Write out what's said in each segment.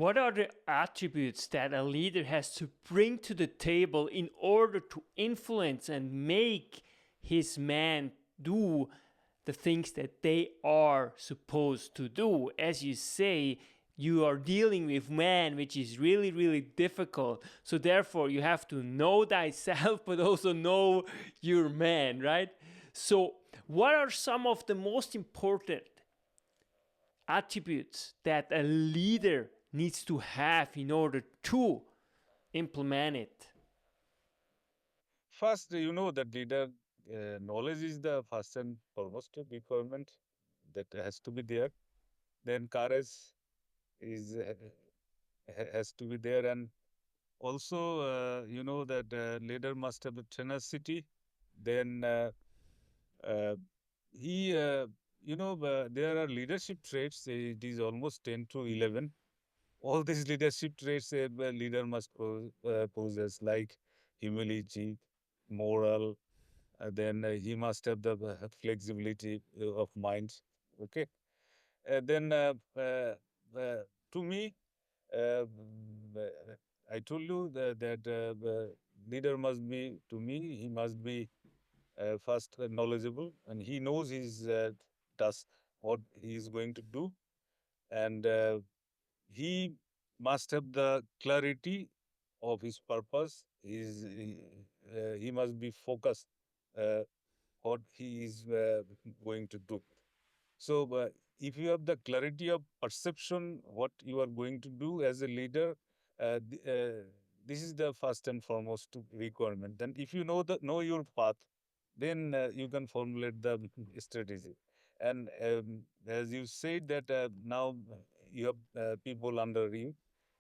What are the attributes that a leader has to bring to the table in order to influence and make his men do the things that they are supposed to do? As you say, you are dealing with man, which is really, really difficult. So therefore, you have to know thyself, but also know your man, right? So, what are some of the most important attributes that a leader needs to have in order to implement it? First, that leader knowledge is the first and foremost requirement that has to be there. Then courage is has to be there, and also that leader must have the tenacity. Then uh, he there are leadership traits. It is almost 10 to 11. All these leadership traits a leader must possess, like humility, moral. Then he must have the flexibility of mind. Okay. Then to me, uh, I told you that leader must be, to me, he must be first knowledgeable, and he knows his task, what he is going to do, and he must have the clarity of his purpose. He must be focused uh, what he is going to do. So, if you have the clarity of perception, what you are going to do as a leader, this is the first and foremost requirement. Then, if you know your path, then you can formulate the strategy. And as you said that now you have people under you,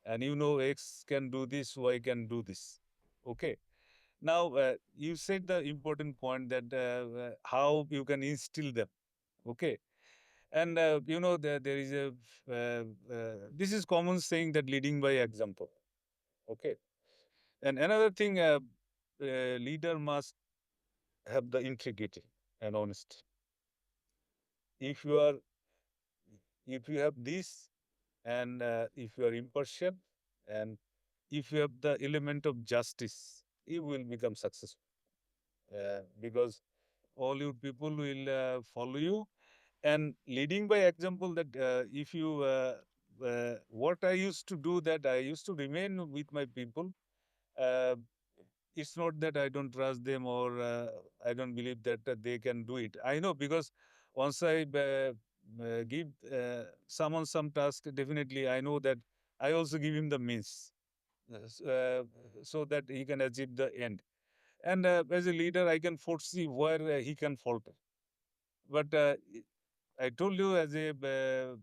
and you know X can do this, Y can do this. Okay. Now you said the important point that how you can instill them. Okay. And there is a this is common saying that leading by example. Okay. And another thing, leader must have the integrity and honesty. If you are, if you have this, and if you are impartial, and if you have the element of justice, you will become successful. Because all your people will follow you, and leading by example. That if you what I used to do, that I used to remain with my people. uh, it's not that I don't trust them, or I don't believe that they can do it. I know, because once I give someone some task, definitely I know that I also give him the means, so that he can achieve the end. And as a leader, I can foresee where he can falter. But I told you, as a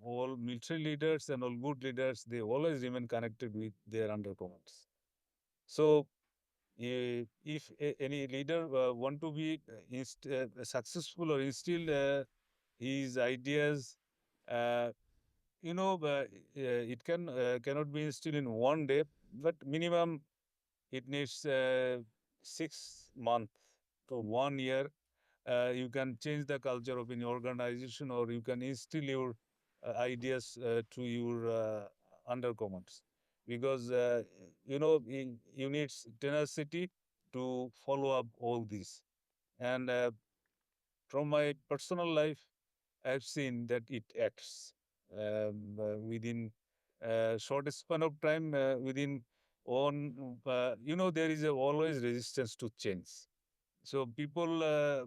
all military leaders and all good leaders, they always remain connected with their undercommands. So, if any leader want to be successful or instill his ideas, uh, it cannot be instilled in one day, but minimum it needs 6 months to 1 year. You can change the culture of an organization, or you can instill your ideas to your undercommands, because you need tenacity to follow up all this. And from my personal life, I've seen that it acts within short span of time, within on there is always resistance to change. So people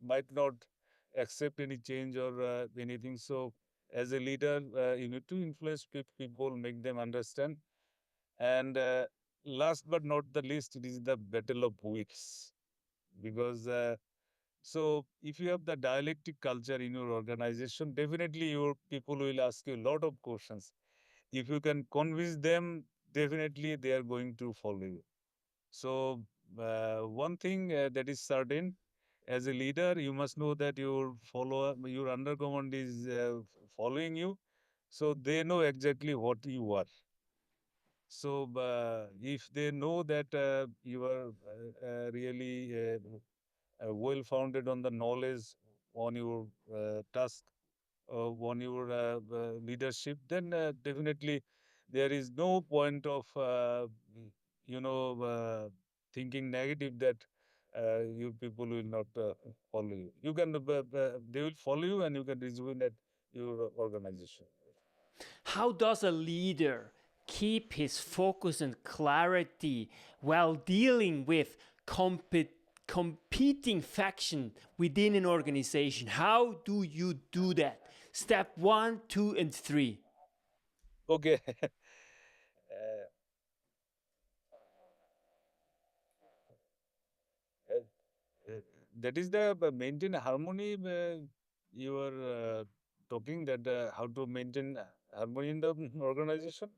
might not accept any change or anything. So as a leader, you need to influence people, make them understand. And last but not the least, it is the battle of wits. Because so if you have the dialectic culture in your organization, definitely your people will ask you a lot of questions. If you can convince them, definitely they are going to follow you. So, one thing that is certain, as a leader, you must know that your follower, your undercommand is following you, so they know exactly what you are. So, if they know that you are really well founded on the knowledge on your task, on your leadership, then definitely there is no point of you know thinking negative that you people will not follow you. You can they will follow you, and you can resume at your organization. How does a leader keep his focus and clarity while dealing with competing faction within an organization? How do you do that? Step one, two, and three. Okay. Uh, that is the maintain harmony. You are talking that how to maintain harmony in the organization.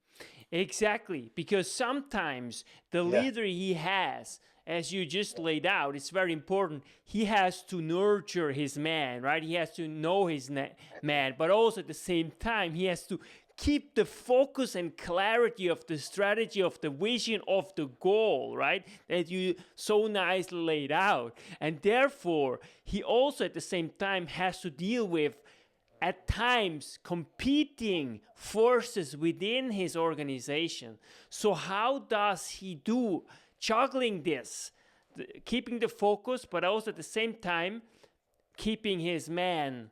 Exactly, because sometimes the Yeah. leader he has, as you just laid out, it's very important. He has to nurture his man, right? He has to know his man, but also at the same time, he has to keep the focus and clarity of the strategy, of the vision, of the goal, right? That you so nicely laid out. And therefore, he also at the same time has to deal with at times competing forces within his organization. So, how does he do juggling this, keeping the focus, but also at the same time keeping his man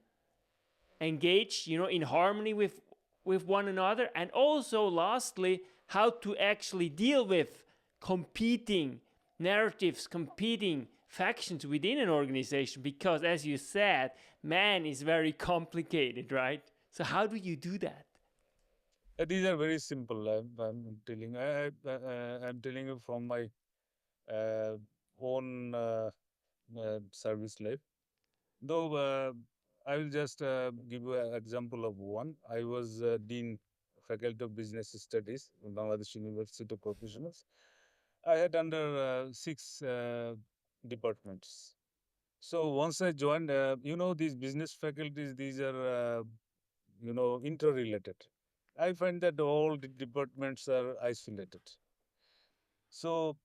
engaged, in harmony with one another, and also lastly, how to actually deal with competing narratives, competing factions within an organization, because as you said, man is very complicated, right? So how do you do that? These are very simple. I'm telling. I'm telling you from my uh, own service life. Though I will just give you an example of one. I was Dean Faculty of Business Studies in Bangladesh University of Professionals. I had under six departments. So once I joined, these business faculties, these are, interrelated. I find that all the departments are isolated. So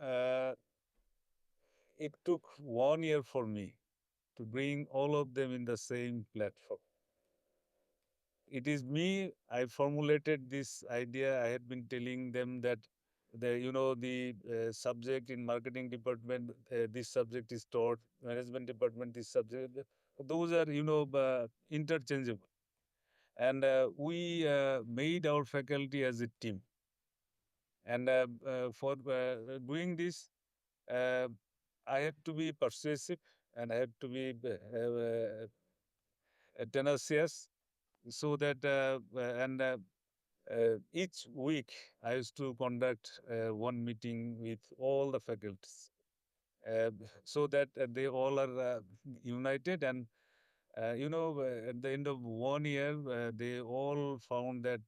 uh, it took 1 year for me to bring all of them in the same platform. It is me. I formulated this idea. I had been telling them that the subject in marketing department, this subject is taught. Management department, this subject. Those are interchangeable, and we made our faculty as a team. And for doing this, uh, I had to be persuasive, and I had to be tenacious, so that and each week I used to conduct one meeting with all the faculties, uh, so that they all are united. And at the end of 1 year, they all found that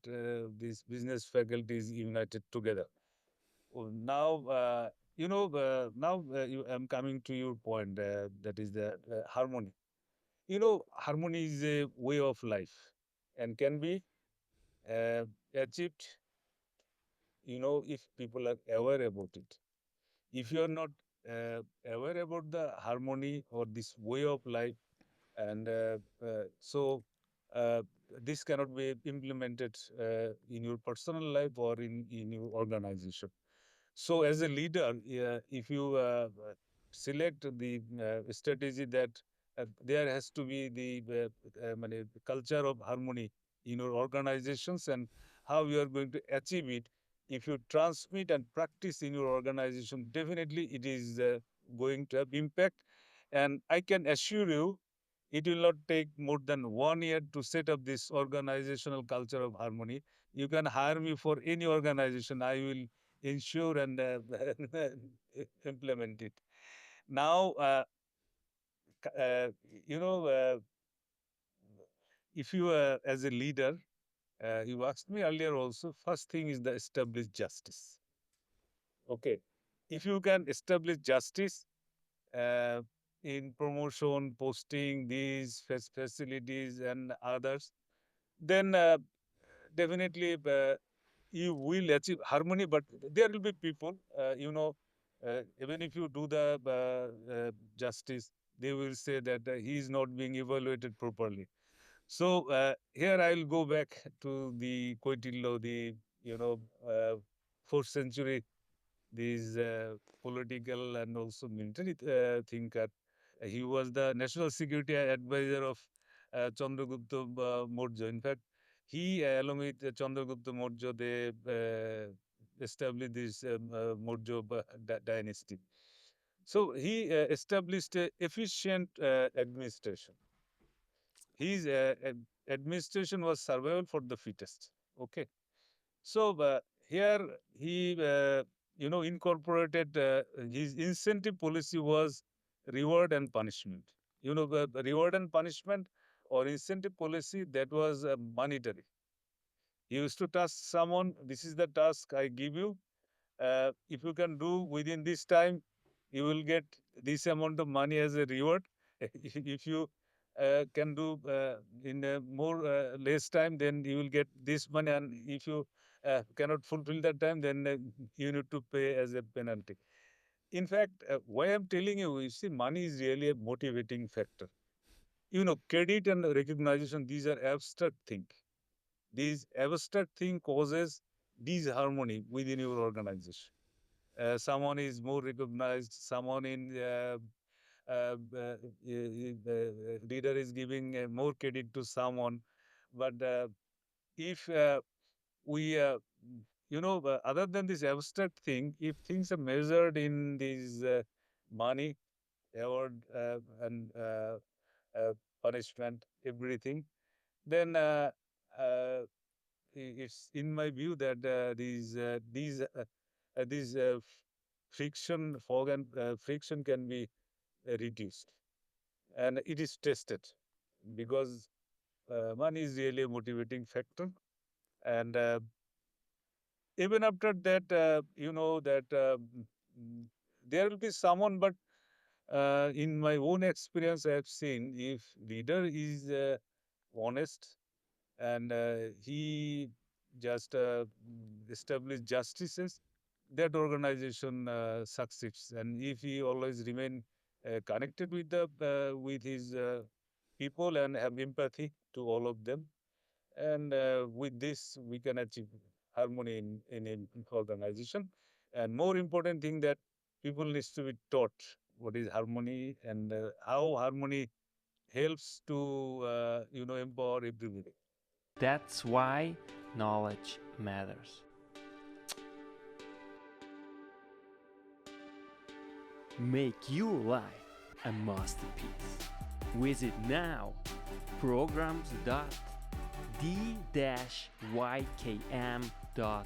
this business faculty is united together. Now, I'm coming to your point, that is the harmony. Harmony is a way of life and can be uh, achieved, if people are aware about it. If you are not aware about the harmony or this way of life, and so uh, this cannot be implemented in your personal life or in your organization. So, as a leader, if you select the strategy that there has to be the culture of harmony in your organizations, and how you are going to achieve it, if you transmit and practice in your organization, definitely it is going to have impact. And I can assure you, it will not take more than 1 year to set up this organizational culture of harmony. You can hire me for any organization. I will ensure and implement it. Now, c- uh, you know, uh, if you as a leader, you asked me earlier also, first thing is the establish justice. Okay. If you can establish justice uh, in promotion, posting, these facilities and others, then definitely you will achieve harmony. But there will be people, even if you do the justice, they will say that he is not being evaluated properly. So here I'll go back to the Koitillo, the 4th century, these political and also military thinker. He was the national security advisor of Chandragupta Maurya. In fact, he, along with Chandragupta Maurya, they established this Maurya dynasty. So he established a efficient administration. His administration was survival for the fittest. Okay. So here he, incorporated his incentive policy was reward and punishment. The reward and punishment or incentive policy that was monetary. He used to task someone, this is the task I give you. If you can do within this time, you will get this amount of money as a reward. If you can do in a more less time, then you will get this money. And if you cannot fulfill that time, then you need to pay as a penalty. In fact, why I'm telling you see, money is really a motivating factor. Credit and recognition, these are abstract things. These abstract thing causes disharmony within your organization. Someone is more recognized, someone in leader is giving more credit to someone. But if we, other than this abstract thing, if things are measured in these money, award, and punishment, everything, then uh, it's in my view that these friction, fog and friction can be reduced, and it is tested because money is really a motivating factor. And even after that, mm, there will be someone, but in my own experience, I have seen if leader is honest and he just establish justices, that organization succeeds. And if he always remain connected with the with his people and have empathy to all of them, and with this we can achieve harmony in an organization. And more important thing that people needs to be taught what is harmony and how harmony helps to empower everybody. That's why knowledge matters. Make your life a masterpiece. Visit now programs.the-ykm.com.